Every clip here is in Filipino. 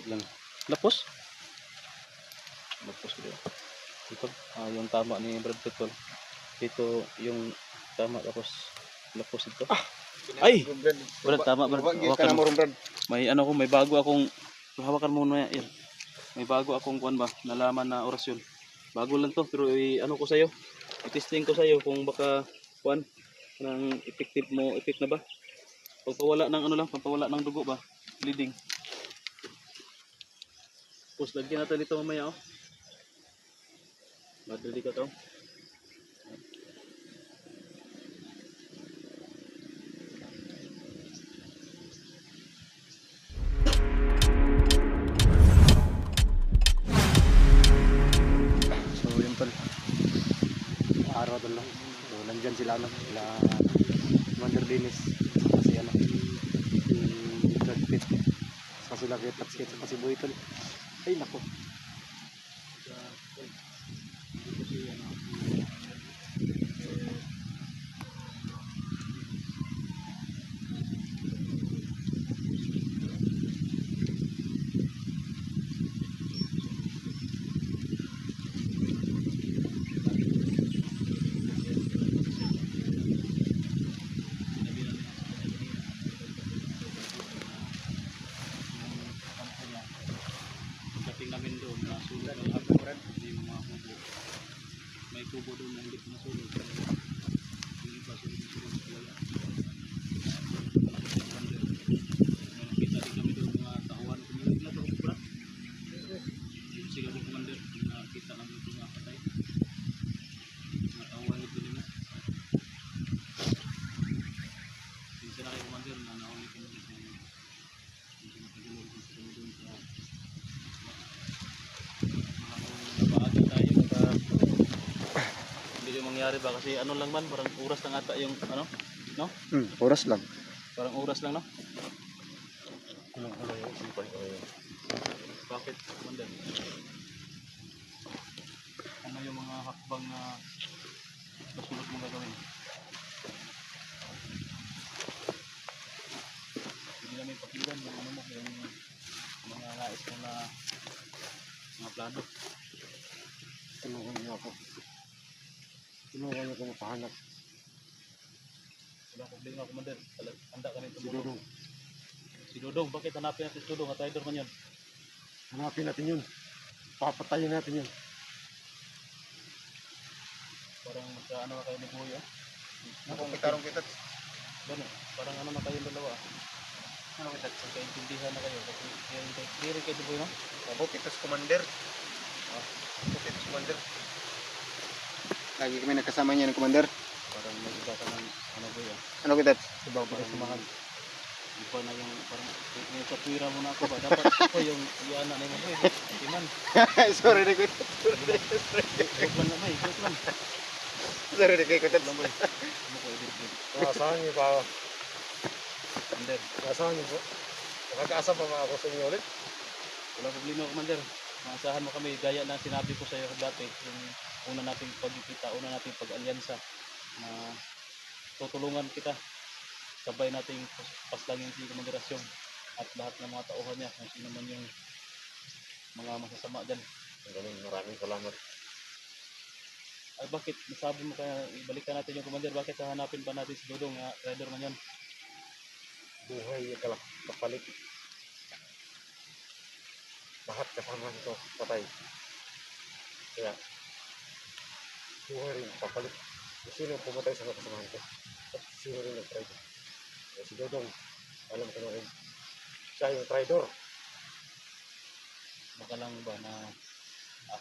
lang. Lapos. Lapos dito. Ito, yung tama ni Brad Pitt. Dito yung tama tapos lapos ito. Ay! Brad, tama Brad. Hawakan mo. May ano ko, may bago akong hawakan mo na yan. May bago akong kuan ba, nalaman na orasyon. Bago lang to, pero ano ko sa'yo. I-testing ko sa'yo kung baka kuan ng effective mo, effect na ba? Pagpawala ng ano lang, pagpawala ng dugo ba? Bleeding. Tapos lagyan natin dito mamaya oh. Madali ka to. So yun tol. Araw tol lang. So nandyan sila ano, sila Commander Dennis. Kasi ano, si Brad Pitt. Kasi lagi touch kasi Boy tol. Ay nako. Dating namin doon, nasulog ang hapon, hindi yung mga kubo. May kubo doon na hindi nasulog. Yung iba sulog sa wala. May nakita din kami doon mga tauhan. Kumilig na ito, Brad. Yung sigaw ng commander, nakita namin ito mga patay. Mga tauhan ito nila. Yung sinakay commander na nauli kami dito. Yung sinakagulog sa kami doon sa nabaagan tayo baka hindi yung mangyari ba kasi ano lang man parang oras lang ata yung ano no? Oras lang. Parang oras lang no? Bakit? Commander? Ano yung mga hakbang na kasunod mong gagawin? Hindi namin pakinggan yung ano mo yung mga nais mo na mga plano. Tulungan niyo ako. Tulungan niyo ako mapahanap. Walang problema, Commander. Handa kami Si tumulong. Dudong. Si Dudong, bakit hanapin natin si Dudong at rider man yun? Hanapin natin yun. Papatayin natin yun. Parang sa ano kayo ni Buyo? Nakukitarong kita. Gano'n, parang ano na kayong dalawa. Ano kita? Magkaintindihan na kayo. Kasi hindi rin kayo ni Buyo, no? Mabukitas commander. Mabukitas commander. Lagi kami nagkasama niya ng commander. Parang may iba ka ng ano Buyo. Ano kita? Iba ba sa mga iba na yung parang yung katwira mo na ako ba? Dapat ako yung iana na yung Buyo. Iman. Sorry na kita. Joke lang naman, joke lang. Sorry na kita. Lang Buyo. Ano ko edit? Nakasahan niyo pa. Commander, Nakasahan niyo po. Nakakaasa pa mga ako sa inyo ulit. walang problema Commander. Maasahan mo kami gaya ng sinabi ko sa iyo dati. Yung una nating pagkikita, una nating pag-alyansa na tutulungan kita. Sabay nating paslangin si Commander Asyong at lahat ng mga tauhan niya kung sino man yung mga masasama dyan. Maraming salamat. Ay bakit nasabi mo kaya ibalikan natin yung Commander, bakit hahanapin pa natin si Dudong rider man yun? Buhay kapalit. Lahat kasama nito patay. Kaya buhay rin kapalit. Sino pumatay sa mga kasamahan ko? At sino rin nag-try ko? Si Dodong, alam ko na rin. Siya yung traitor. Baka lang ba na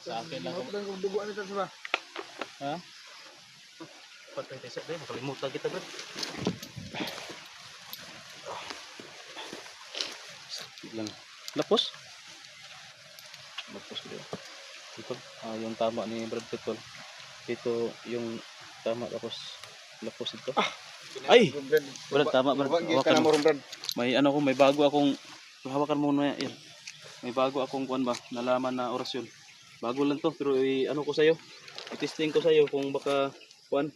sa akin lang kung duguan nito sa ba? ha? Patay tayo sa nakalimutan kita bro. Lang. Lapos? Lapos dito. Ito, yung tama ni Brad Pitt. Dito yung tama tapos lapos ito. Ay! Brad, tama Brad. Hawakan mo. May ano ko, may bago akong hawakan mo na yan. May bago akong kuan ba, nalaman na orasyon. Bago lang to, pero ano ko sa'yo. I-testing ko sa'yo kung baka kuan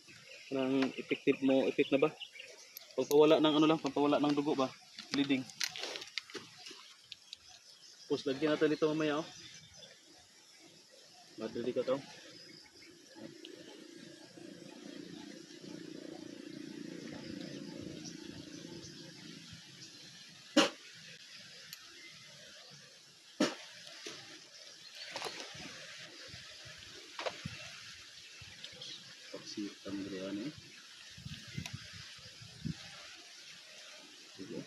ng effective mo, effect na ba? Pagpawala ng ano lang, pagpawala ng dugo ba? Bleeding. Tapos lagyan natin dito mamaya, oh. Madali ka to. Paksitam diri ani. Sige.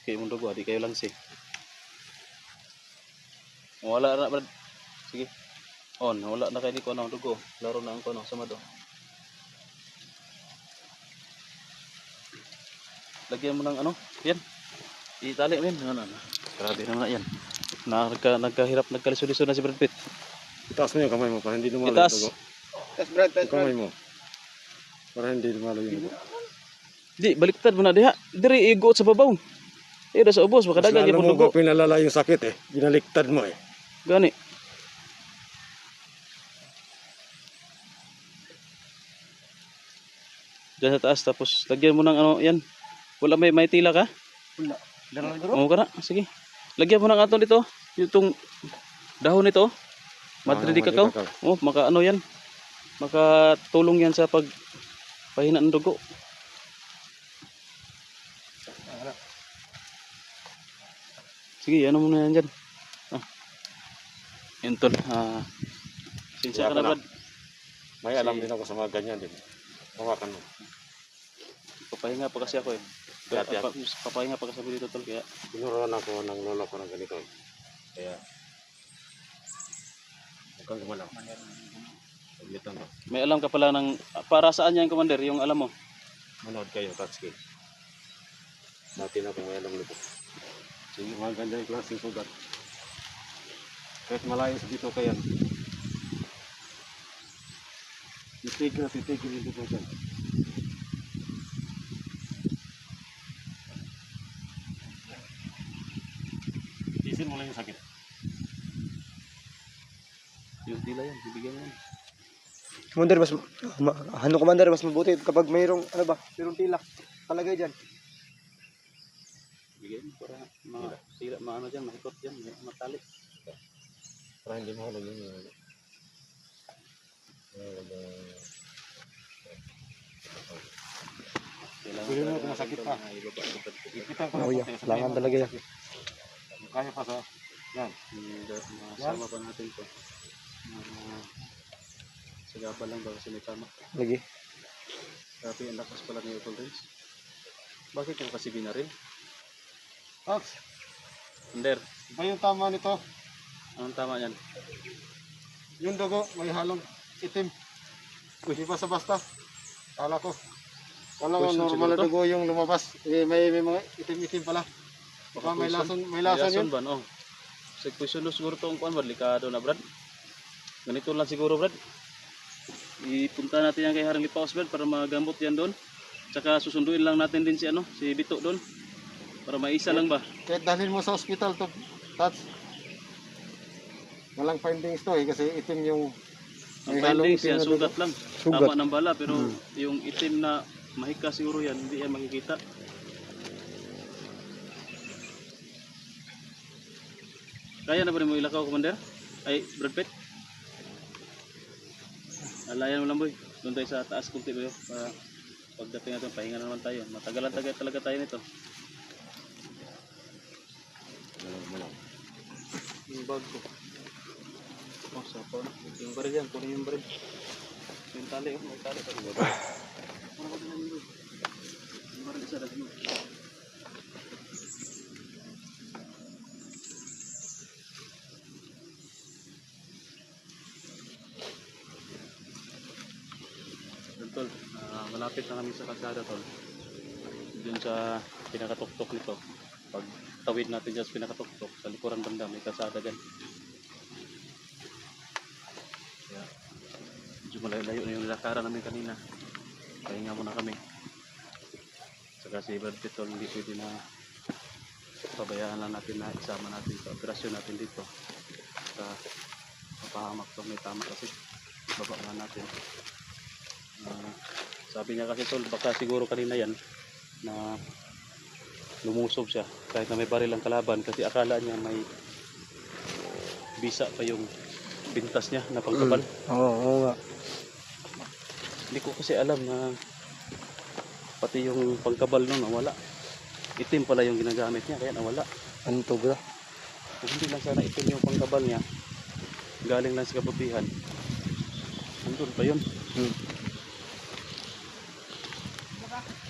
Kaya mo dugo, di kayo lang si. Wala na, brad. Sige. On, wala na kayo di ko ng dugo. Laro na ang kono sama do. Lagyan mo ng ano, yan. Itali mo yan. Ano. Grabe naman yan. Nagkahirap, nagkalisod-lisod na si Brad Pitt. Itaas mo yung kamay mo para hindi lumalo yung Itaas. dugo. Tas Brad, tas Yung kamay mo. Para hindi lumalo yung dugo. Di, baliktad mo na diha. Diri, igot sa babaw. Eh, sa ubos, baka Mas dagan lalo yung mo dugo. pinalala yung sakit eh. Binaliktad mo eh. Gani. Diyan sa taas, tapos lagyan mo ng ano, yan. Wala may tila ka? Wala. Dara daro. Oo ka na, sige. Lagyan mo ng ato dito, yung dahon nito. Madridi kakao. Oh, maka ano yan. Makatulong yan sa pagpahina ng dugo. Sige, ano muna yan dyan. Yan tol. Sinsya ka na, Brad. May alam din ako sa mga ganyan din. Hawakan mo. Papahinga pa kasi ako eh. Papahinga pa kasi ako dito tol. Kaya Tinuruan ako ng lola ko ng ganito. Kaya huwag kang gumalaw. Paglitan mo. may alam ka pala ng... Para saan yan, Commander? Yung alam mo? Manood kayo, Tatsuki. Natin ako may alam nito. Sige, mga ganda yung klaseng sugat. Kahit malayo sa dito kaya. Titigil yung dito dyan. Isin mo lang yung sakit. Yung tila yan, bibigyan mo yan. Commander, Commander, mas mabuti kapag mayroong, ano ba, mayroong tila. Talagay dyan. Bigyan mo para tila, maano dyan, mahikot dyan, matali. Para hindi mo lang yun. Bili mo kung masakit pa. Ipitan ko Oh, yeah. Kailangan talaga yan. Kaya pa sa... Yan. Masama pa natin to. Sagapa lang ba kasi may tama. Lagi. Grabe, ang lakas pala ni Utol Rins. Bakit yung kasi binaril? Ox, Under, iba yung tama nito. anong tama yan? Yung dugo, may halong itim. Di ba sa basta? Kala ko. Kala ko Poison normal na siguro to? dugo yung lumabas. May mga itim-itim pala. Baka may lason yun. ba, no? Sa question siguro to ang kuan, delikado na, Brad. Ganito lang siguro, Brad. Ipunta natin yan kay Haring Lipaos, Brad, para magamot yan doon. Tsaka susunduin lang natin din si Bito doon. Para maisa lang ba? Kahit dalhin mo sa hospital to, Tats. Walang findings to eh, kasi itim yung... Ang may halong findings itim yan, na dugo. sugat lang. Sugat. Tama ng bala, pero yung itim na mahika siguro yan, hindi yan makikita. Kaya na ba rin mo ilakaw, Commander? Ay, Brad Pitt? Alayan mo lang, boy. Doon tayo sa taas kunti, boy. Para pagdating natin, pahinga na naman tayo. Matagalan-tagal talaga tayo nito. Yung bag ko. Oh, sapo na. Yung baril yan, kunin yung baril. Yung tali, oh. May tali pa rin. Ano ba din boy? Yung baril isa lagi mo. Tol, malapit na kami sa kalsada, tol. Dun sa pinakatuktok nito. Pag tawid natin dyan sa pinakatuktok, sa likuran banda may kalsada dyan. Kaya medyo malayo na yung lakaran namin kanina. Pahinga muna kami. Saka si Brad Pitt, tol, hindi pwede na pabayaan lang natin na isama natin sa operasyon natin dito. Mapahamak to, may tama kasi baba nga natin. Sabi niya kasi, tol, baka siguro kanina yan na lumusob siya kahit na may baril ang kalaban kasi akala niya may bisa pa yung bintas niya na pangkabal. Oo nga. Hindi ko kasi alam na pati yung pangkabal nun nawala. Itim pala yung ginagamit niya kaya nawala. Ano to bro? Kung hindi lang sana itim yung pangkabal niya, galing lang sa kabutihan, nandun pa yun.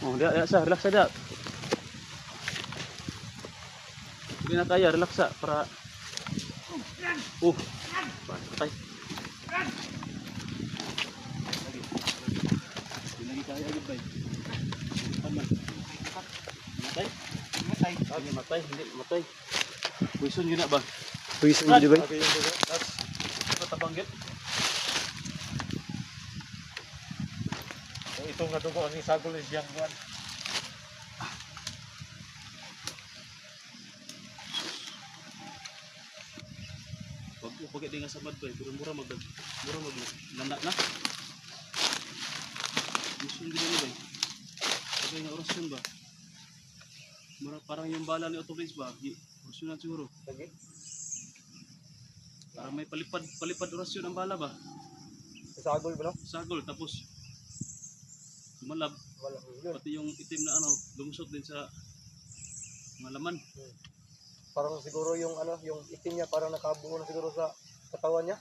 Oh, dia sa relax saja. Hindi na kaya, relax sa para patay. Hindi lagi kaya agad bay. Paman. Matay? Matay. Sabi matay, hindi matay. Puison yun na ba? Puwisan nyo di ba? Lagi yung dugo. That's patabanggit. Kung itong nadugo, ang isagol is yang yan. Pagkat di nga sa mad bay, pero mura mag landa na. Puison din na bay. Sabay nga orasyon ba? Parang yung bala ni Otto Blaze ba? Orasyonan siguro. Lagi? Parang may palipad orasyon ang bala ba? Isagol ba no? Sagol tapos sumalab. Wala. Pati yung itim na lumusot din sa mga laman. Parang siguro yung ano, yung itim niya parang nakabungo na siguro sa katawan niya.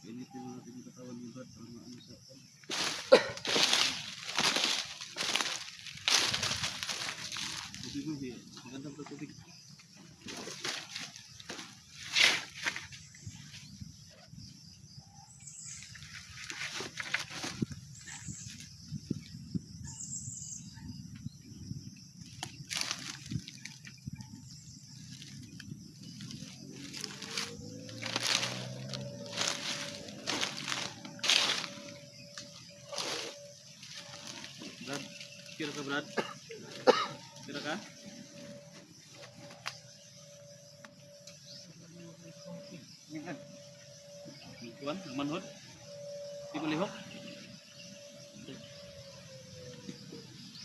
Initin na natin yung katawan ni Brad para maano sa tubig mo, magandang tubig. Brad, kira ka Brad? Kira ka? Kuan, manhod? Di malihok?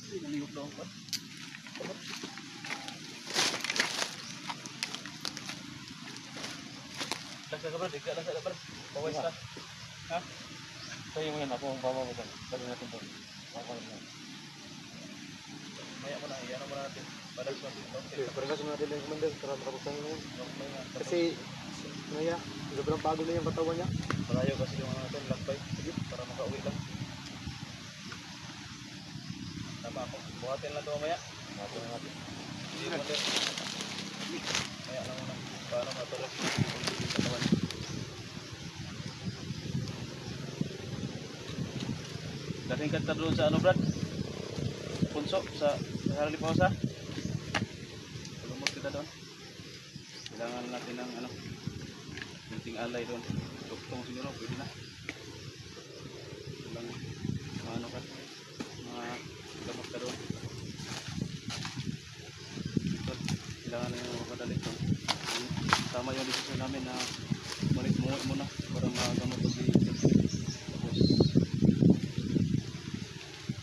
Di malihok daw ba? Lasa ka Brad, ika lasa ka Brad. Pawis ka. Ha? Sa'yo mo yan, ako ang babawasan. Sabi natin po. Maya mo na, iyan mo na natin. Balas mo. Parang mo natin yung commander para makapagsan yun. Kasi, ngaya, sobrang pagod na yung katawan niya. Malayo kasi yung natin, lakbay. Para makauwi lang. Tama ako. Buhatin lang ito mamaya. Buhatin na natin. Hindi natin. Maya lang muna. Paano matuloy yung katawan. Dating kanta doon sa ano Brad? Punso sa Harali Pausa. Tulumot kita doon. Kailangan natin ng ano, kunting alay doon. Tuktong siguro, pwede na. Walang ano ka, mga gamot ka doon. Ito, kailangan na yung makadali doon. Tama yung desisyon namin na balik muna para magamot to si tapos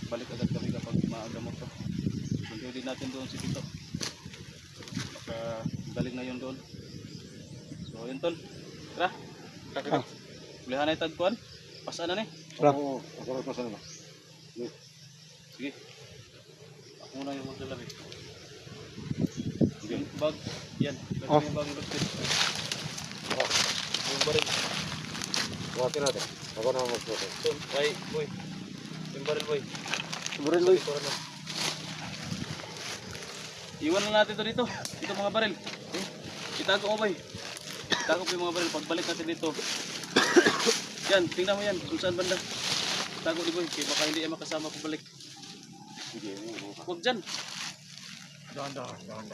balik agad kami kapag maagamot to. Sunduin din natin doon si Tito. Baka galing na yun doon. So yun tol. Tara. Ulihan na itagpuan. Pasaan na ni. Oo, ako rin pa sana. Sige. Ako muna yung magdalabi. Yung bag. Yan. Kasi yung bag ng yung baril. Buhatin natin. Ako na magsuot. So, ay, boy. Yung baril boy. Baril boy. Iwan na natin to dito. Dito mga baril. Itago mo boy. Itago po yung mga baril. Pagbalik natin dito. Yan, tingnan mo yan. Kung saan banda. Itago di boy. Kaya baka hindi yan makasama pabalik. Sige. Huwag dyan. Dahan-dahan.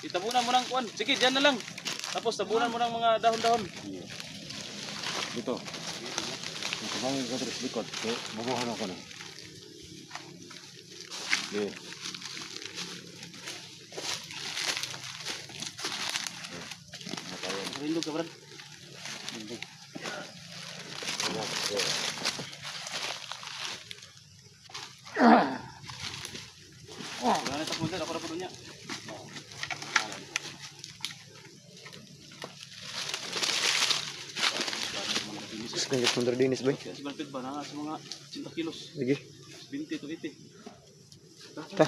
Itabunan mo ng kuwan. Sige, dyan na lang. Tapos tabunan mo ng mga dahon-dahon. Sige. Dito. Kung kumangin ka sa likod, mabuhan ako na. Sige. Mahindog ka, Brad. Wala na takbo dyan, ako na po doon niya. Gusto nang Commander Dennis ba? Kaya si Brad Pitt ba, nanga sa mga 80 kilos. Sige. 20 to 80. Ta.